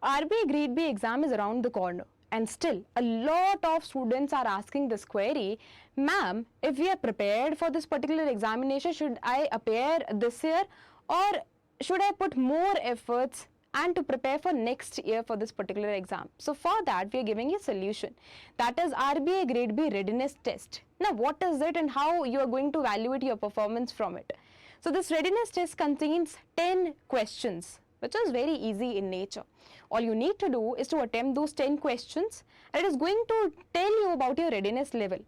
RBI Grade B exam is around the corner, and still a lot of students are asking this query, ma'am, if we are prepared for this particular examination, should I appear this year or should I put more efforts and to prepare for next year for this particular exam? So for that, we are giving a solution. That is RBI Grade B Readiness Test. Now, what is it and how you are going to evaluate your performance from it? So this readiness test contains 10 questions, which is very easy in nature. All you need to do is to attempt those 10 questions, and it is going to tell you about your readiness level.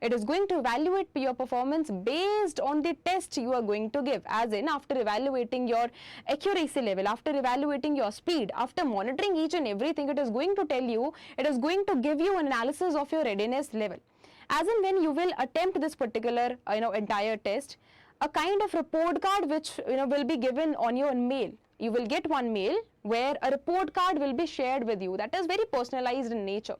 It is going to evaluate your performance based on the test you are going to give, as in after evaluating your accuracy level, after evaluating your speed, after monitoring each and everything, it is going to tell you, it is going to give you an analysis of your readiness level. As in when you will attempt this particular entire test, a kind of report card which will be given on your mail. You will get one mail where a report card will be shared with you. That is very personalized in nature.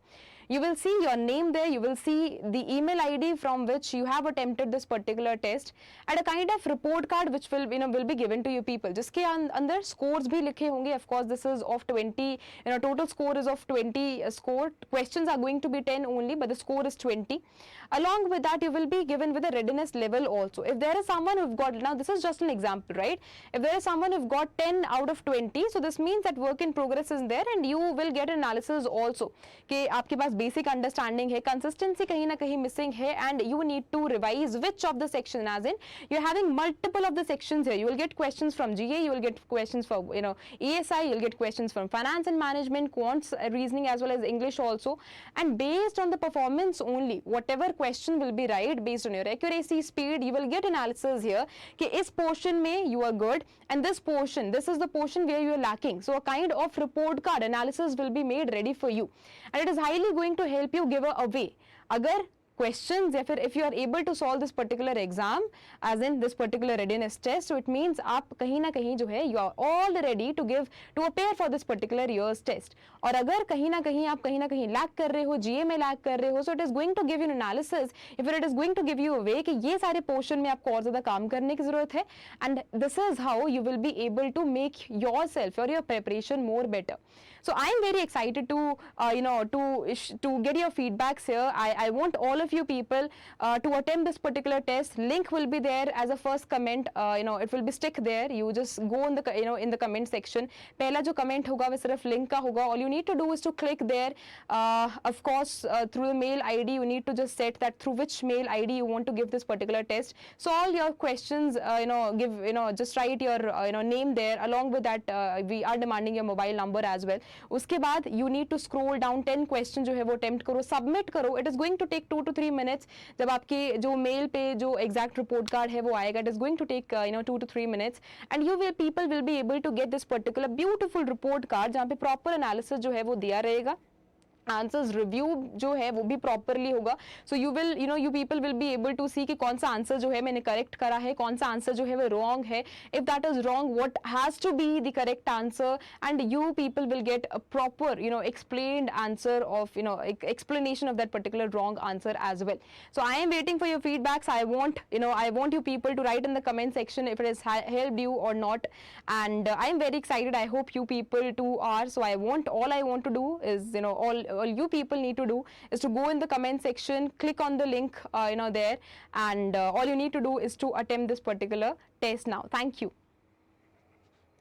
You will see your name there, you will see the email ID from which you have attempted this particular test, and a kind of report card which will be given to you people. जिसके अंदर scores भी लिखे होंगे. Of course, this is of 20. Total score is of 20 score. Questions are going to be 10 only, but the score is 20. Along with that, you will be given with a readiness level also. If there is someone who've got, now this is just an example, right? If there is someone who've got 10 out of 20, so this means that work in progress is there, and you will get analysis also. कि आपके पास basic understanding है, consistency कहीं ना कहीं missing है, and you need to revise which of the section, as in you're having multiple of the sections here. You will get questions from GA, you will get questions for ESI, you'll get questions from finance and management, quants, reasoning, as well as English also, and based on the performance only, whatever question will be right based on your accuracy, speed, you will get analysis here कि इस portion में you are good, and this portion, this is the portion where you are lacking. So a kind of report card analysis will be made ready for you, and it is highly going to help you give a way. अगर questions, if you are able to solve this particular exam, as in this particular readiness test, so it means आप कहीं ना कहीं जो है you are all ready to appear for this particular year's test. और अगर कहीं ना कहीं lack कर रहे हो, GA में lack कर रहे हो, so it is going to give you an analysis, if it is going to give you a way कि ये सारे portion में आपको और ज़्यादा काम करने की ज़रूरत है, and this is how you will be able to make yourself or your preparation more better. So I am very excited to to get your feedbacks here. I want all of you people to attempt this particular test. Link will be there as a first comment. It will be stick there. You just go in the in the comment section. पहला जो comment होगा वो सिर्फ link का होगा. All you need to do is to click there. Of course, through the mail ID, you need to just set that through which mail ID you want to give this particular test. So all your questions, just write your name there. Along with that, we are demanding your mobile number as well. उसके बाद you need to scroll down 10 question जो है वो attempt करो, submit करो. It is going to take 2 to 3 minutes. जब आपके जो mail पे जो exact report card है वो आएगा, it is going to take 2 to 3 minutes, and people will be able to get this particular beautiful report card जहाँ पे proper analysis जो है वो दिया रहेगा. आंसर्स रिव्यू जो है वो भी प्रॉपरली होगा. So you will you people will be able to see कि कौन सा आंसर जो है मैंने करेक्ट करा है, कौन सा आंसर जो है वो रॉन्ग है. If that is wrong, what has to be the correct answer, and you people will get a proper explained answer of explanation of that particular wrong answer as well. So I am waiting for your feedbacks. I want you people to write in the comment section if it has helped you or not, and I am very excited. I hope you people too are. So all I want to do is all you people need to do is to go in the comment section, click on the link there, and all you need to do is to attempt this particular test now. Thank you.